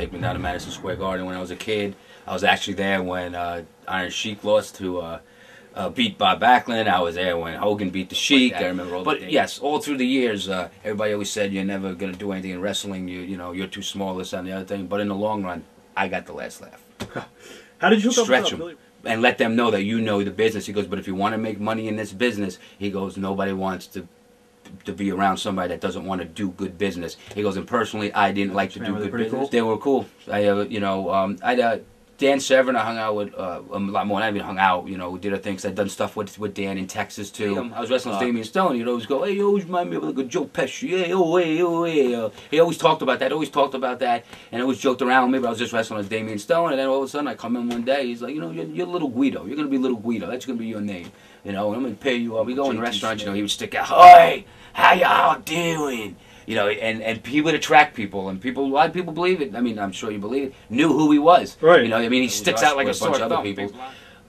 take me down to Madison Square Garden when I was a kid. I was actually there when Iron Sheik lost to beat Bob Backlund. I was there when Hogan beat the Sheik. I remember all. But yes, all through the years, everybody always said you're never gonna do anything in wrestling. You know you're too small, this and the other thing. But in the long run, I got the last laugh. How did you hook stretch up them and let them know that you know the business? He goes, but if you want to make money in this business, he goes, nobody wants to be around somebody that doesn't want to do good business. He goes, and personally, I didn't like to do good business. Cool? They were cool. Dan Severn, I hung out with a lot more. I even hung out, you know, we did our things. I'd done stuff with Dan in Texas, too. I was wrestling with Damian Stone. He'd always go, hey, you always remind me of like a Joe Pesci. Hey, oh, hey, oh, hey. He always talked about that, and always joked around with me, but I was just wrestling with Damian Stone, and then all of a sudden I come in one day, he's like, you know, you're little Guido. You're going to be little Guido. That's going to be your name. You know, and I'm going to pay you up. We go in the restaurant, you know, he would stick out, hey, how y'all doing? You know, and he would attract people, and a lot of people believe it. I mean, I'm sure you believe it. Knew who he was. Right. You know, I mean, he sticks out like a sore thumb.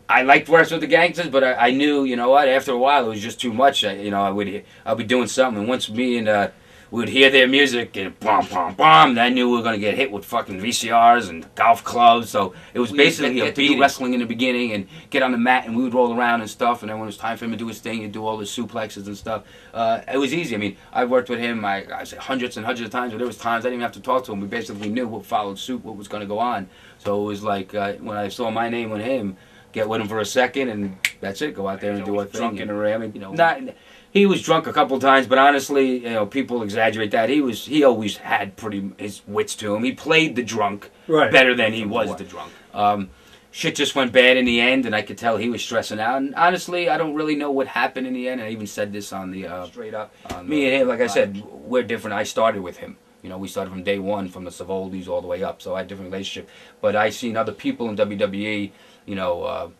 I liked working with the Gangstas, but I knew, you know what? After a while, it was just too much. You know, I'd be doing something, and once me and we would hear their music and bom bom bom, and I knew we were gonna get hit with fucking VCRs and golf clubs. So it was basically a beat wrestling in the beginning and get on the mat, and we would roll around and stuff. And then when it was time for him to do his thing, he'd do all the suplexes and stuff. It was easy. I mean, I worked with him. I said hundreds and hundreds of times, but there was times I didn't even have to talk to him. We basically knew what followed suit, what was gonna go on. So it was like when I saw my name with him, get with him for a second, and that's it. Go out there and do our thing. Drunk in the ring. I mean, you know, he was drunk a couple times, but honestly, you know, people exaggerate that. He always had his wits to him. He played the drunk better than he was the drunk. Shit just went bad in the end, and I could tell he was stressing out. And honestly, I don't really know what happened in the end. I even said this on the straight up. Me and him, like I said, we're different. I started with him. You know, we started from day one, from the Savoldis all the way up. So I had a different relationship. But I seen other people in WWE, you know,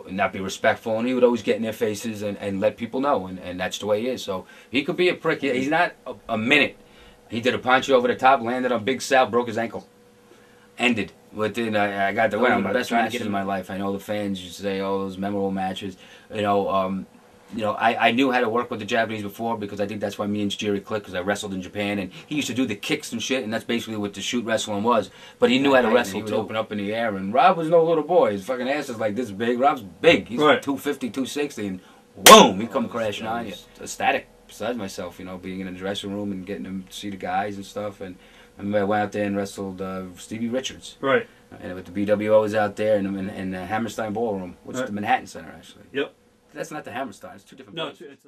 not be respectful, and he would always get in their faces and let people know, and that's the way he is. So he could be a prick. He's not a minute. He did a punch over the top, landed on Big Sal, broke his ankle. Ended. Within, I got to win on the best matches in my life. I know the fans used to say, oh, those memorable matches. You know, I knew how to work with the Japanese before because I think that's why me and Jerry clicked, because I wrestled in Japan, and he used to do the kicks and shit, and that's basically what the shoot wrestling was. But he knew how to wrestle. He would open up in the air, and Rob was no little boy. His fucking ass is like this big. Rob's big. He's 250, 260, and boom, he come crashing on you. Ecstatic, besides myself, you know, being in the dressing room and getting to see the guys and stuff. And I remember I went out there and wrestled Stevie Richards. Right. And with the BWO was out there in the Hammerstein Ballroom, which is the Manhattan Center, actually. Yep. That's not the Hammerstein. It's two different places.